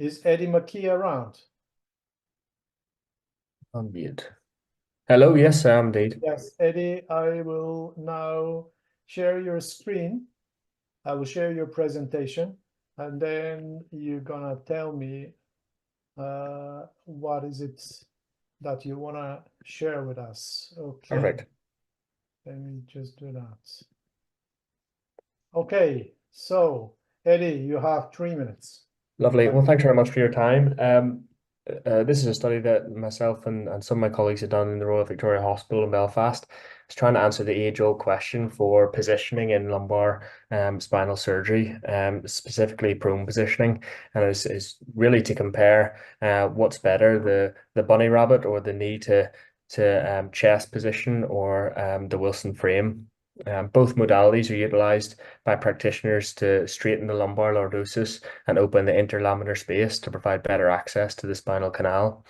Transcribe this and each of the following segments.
Is Eddie McKee around? Unmute. Hello, yes, I am indeed. Yes, Eddie, I will now share your screen. I will share your presentation, and then you're gonna tell me what is it that you wanna share with us. Okay, Perfect. let me just do that. Okay, so Eddie, you have 3 minutes. Lovely. Well, thanks very much for your time. This is a study that myself and some of my colleagues have done in the Royal Victoria Hospital in Belfast. It's trying to answer the age-old question for positioning in lumbar spinal surgery, specifically prone positioning, and is really to compare what's better, the bunny rabbit or the knee to chest position, or the Wilson frame. Both modalities are utilized by practitioners to straighten the lumbar lordosis and open the interlaminar space to provide better access to the spinal canal.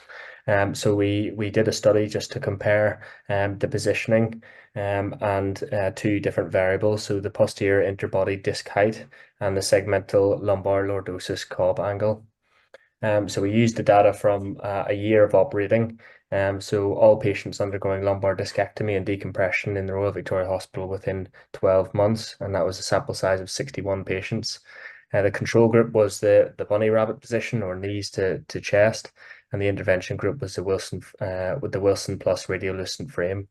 So we did a study just to compare the positioning and two different variables, so the posterior interbody disc height and the segmental lumbar lordosis cob angle. So we used the data from a year of operating. So all patients undergoing lumbar discectomy and decompression in the Royal Victoria Hospital within 12 months, and that was a sample size of 61 patients. The control group was the bunny rabbit position, or knees to chest, and the intervention group was the Wilson with the Wilson plus radiolucent frame.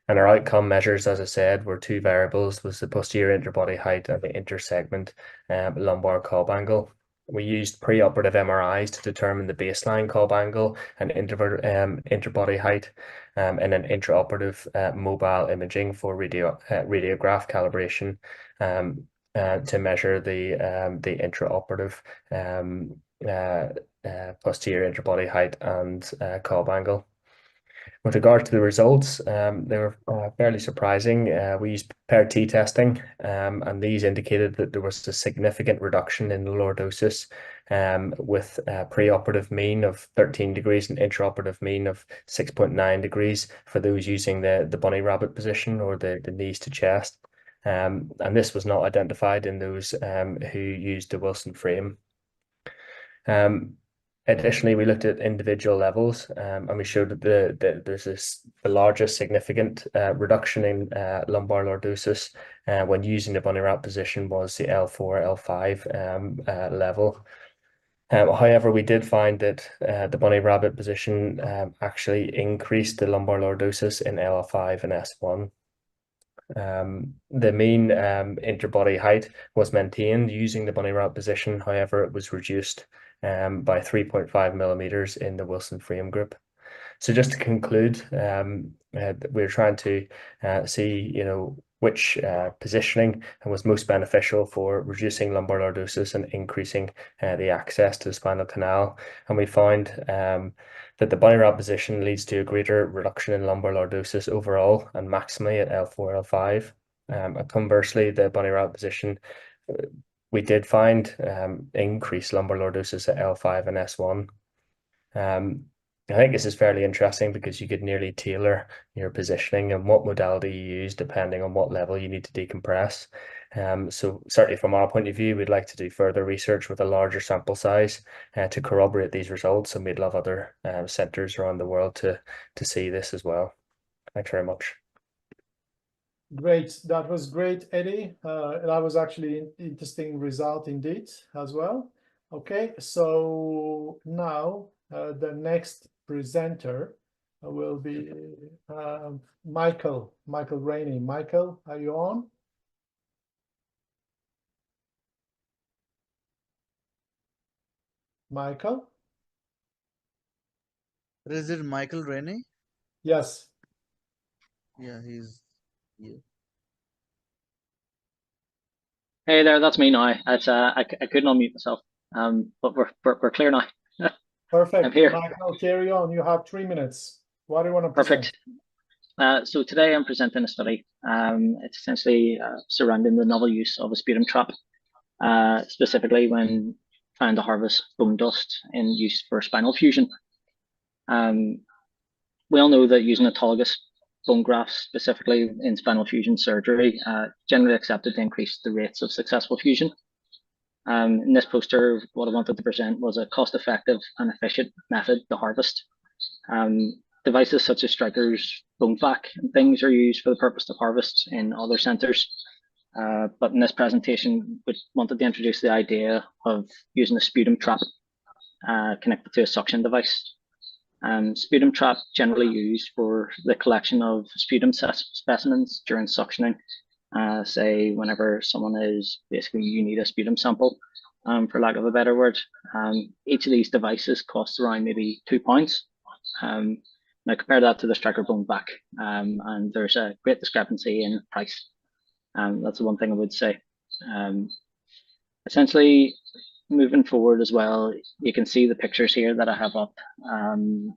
And our outcome measures, as I said, were two variables: was the posterior interbody height and the intersegment lumbar cob angle. We used preoperative MRIs to determine the baseline cob angle and interbody height, and an intraoperative mobile imaging for radiograph calibration to measure the intraoperative posterior interbody height and cob angle. With regard to the results, they were fairly surprising. We used paired T testing, and these indicated that there was a significant reduction in the lordosis, with a preoperative mean of 13 degrees and intraoperative mean of 6.9 degrees for those using the bunny rabbit position, or the knees to chest. And this was not identified in those who used the Wilson frame. Additionally, we looked at individual levels, and we showed that there's the largest significant reduction in lumbar lordosis when using the bunny rabbit position was the L4, L5 level. However, we did find that the bunny rabbit position actually increased the lumbar lordosis in L5 and S1. The mean interbody height was maintained using the bunny rabbit position. However, it was reduced by 3.5 millimeters in the Wilson frame group. So just to conclude, we're trying to see, which positioning was most beneficial for reducing lumbar lordosis and increasing the access to the spinal canal. And we found that the bunny rabbit position leads to a greater reduction in lumbar lordosis overall and maximally at L4, L5. Conversely, the bunny rabbit position, we did find increased lumbar lordosis at L5 and S1. I think this is fairly interesting because you could nearly tailor your positioning and what modality you use depending on what level you need to decompress. So certainly from our point of view, we'd like to do further research with a larger sample size to corroborate these results, and we'd love other centres around the world to see this as well. Thanks very much. Great, that was great, Eddie. That was actually an interesting result indeed as well. Okay, so now the next presenter will be Michael Rainey. Michael, are you on? Michael? Is it Michael Rainey? Yes. Yeah, he's here. Hey there, that's me now. I couldn't unmute myself, but we're clear now. Perfect. I'm here. Michael, carry on. You have 3 minutes. What do you want to present? Perfect. So today I'm presenting a study. It's essentially surrounding the novel use of a sputum trap, specifically when trying to harvest bone dust in use for spinal fusion. We all know that using autologous bone grafts, specifically in spinal fusion surgery, generally accepted to increase the rates of successful fusion. In this poster, what I wanted to present was a cost-effective and efficient method to harvest. Devices such as strikers, bone vac, and things are used for the purpose of harvest in other centres. But in this presentation, we wanted to introduce the idea of using a sputum trap connected to a suction device. Sputum trap generally used for the collection of sputum specimens during suctioning. Say whenever someone is basically, you need a sputum sample, for lack of a better word. Each of these devices costs around maybe £2. Now compare that to the striker bone vac, and there's a great discrepancy in price. That's the one thing I would say. Essentially, moving forward as well, you can see the pictures here that I have up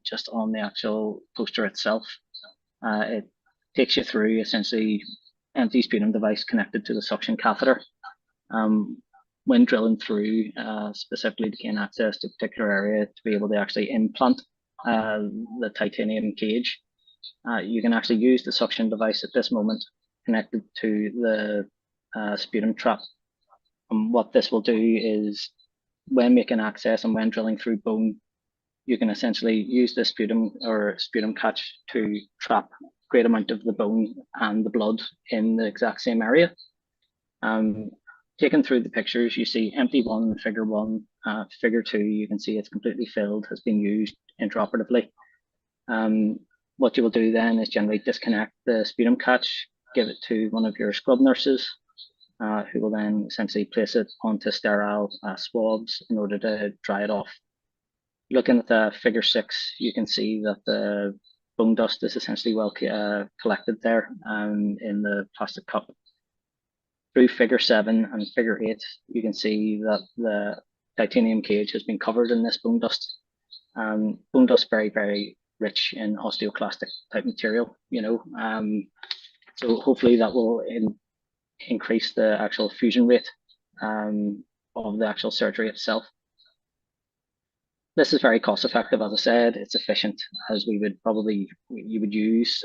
just on the actual poster itself. It takes you through essentially empty sputum device connected to the suction catheter. When drilling through, specifically to gain access to a particular area to be able to actually implant the titanium cage, you can actually use the suction device at this moment connected to the sputum trap. And what this will do is, when making access and when drilling through bone, you can essentially use the sputum or sputum catch to trap a great amount of the bone and the blood in the exact same area. Taken through the pictures, you see empty one, figure one, figure two, you can see it's completely filled, has been used intraoperatively. What you will do then is generally disconnect the sputum catch, give it to one of your scrub nurses, who will then essentially place it onto sterile swabs in order to dry it off. Looking at the figure 6, you can see that the bone dust is essentially well collected there in the plastic cup. Through figure 7 and figure 8, you can see that the titanium cage has been covered in this bone dust. Bone dust very, very rich in osteoclastic type material, so hopefully that will increase the actual fusion rate of the actual surgery itself. This is very cost effective, as I said. It's efficient, as you would use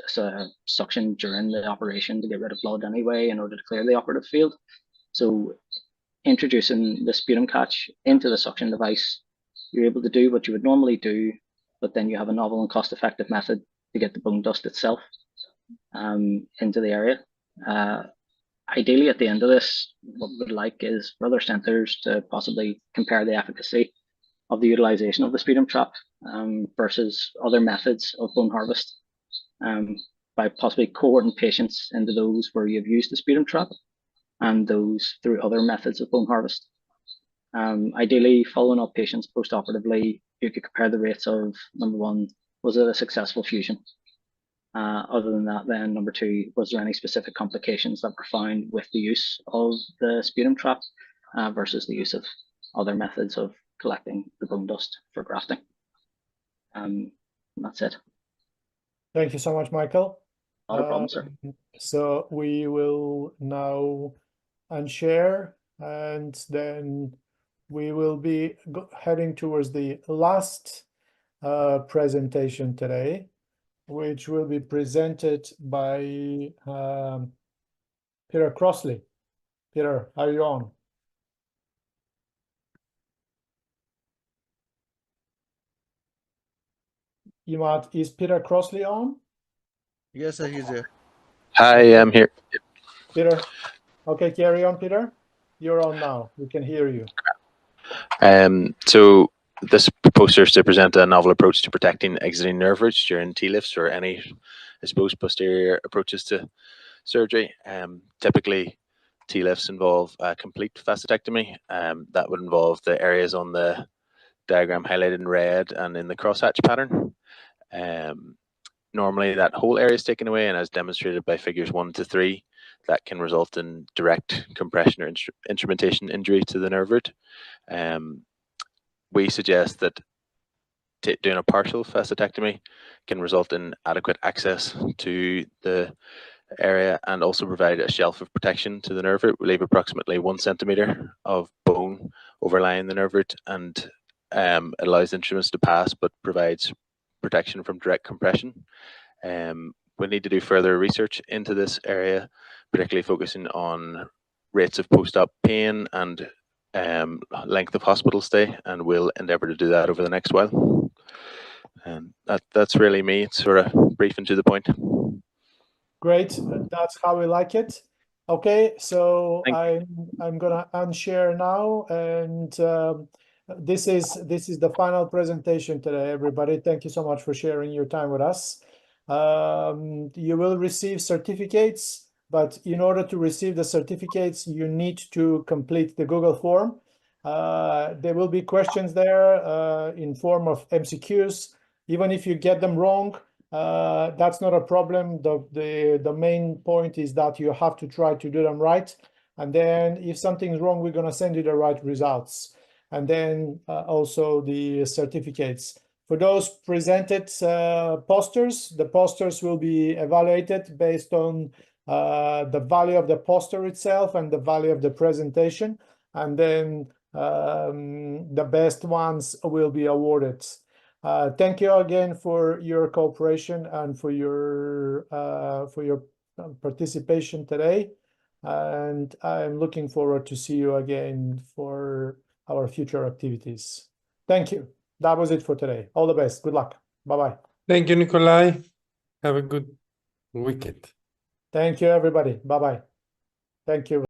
suction during the operation to get rid of blood anyway in order to clear the operative field. So introducing the sputum catch into the suction device, you're able to do what you would normally do, but then you have a novel and cost effective method to get the bone dust itself into the area. Ideally, at the end of this, what we would like is for other centres to possibly compare the efficacy of the utilization of the sputum trap versus other methods of bone harvest, by possibly cohorting patients into those where you've used the sputum trap and those through other methods of bone harvest. Ideally, following up patients post-operatively, you could compare the rates of, number 1, was it a successful fusion? Other than that, then number 2, was there any specific complications that were found with the use of the sputum trap versus the use of other methods of collecting the bone dust for grafting? That's it. Thank you so much, Michael. Not a problem, sir. So we will now unshare, and then we will be heading towards the last presentation today, which will be presented by Peter Crossley. Peter, are you on? Is Peter Crossley on? Yes, sir, he's here. Hi, I'm here. Peter, okay, carry on, Peter. You're on now. We can hear you. So this poster is to present a novel approach to protecting exiting nerve roots during T-lifts or any, I suppose, posterior approaches to surgery. Typically, T-lifts involve a complete facetectomy. That would involve the areas on the diagram highlighted in red and in the crosshatch pattern. Normally, that whole area is taken away, and as demonstrated by figures 1 to 3, that can result in direct compression or instrumentation injury to the nerve root. We suggest that doing a partial facetectomy can result in adequate access to the area and also provide a shelf of protection to the nerve root. We leave approximately 1 centimeter of bone overlying the nerve root, and it allows instruments to pass but provides protection from direct compression. We need to do further research into this area, particularly focusing on rates of post-op pain and length of hospital stay, and we'll endeavour to do that over the next while. And that's really me. It's sort of brief and to the point. Great, that's how we like it. Okay, so I'm gonna unshare now, and this is the final presentation today, everybody. Thank you so much for sharing your time with us. You will receive certificates, but in order to receive the certificates, you need to complete the Google form. There will be questions there in form of MCQs. Even if you get them wrong, that's not a problem. The main point is that you have to try to do them right. And then if something's wrong, we're going to send you the right results. And then also the certificates. For those presented posters, the posters will be evaluated based on the value of the poster itself and the value of the presentation. And then the best ones will be awarded. Thank you again for your cooperation and for your participation today. And I'm looking forward to see you again for our future activities. Thank you. That was it for today. All the best. Good luck. Bye-bye. Thank you, Nikolai. Have a good weekend. Thank you, everybody. Bye-bye. Thank you.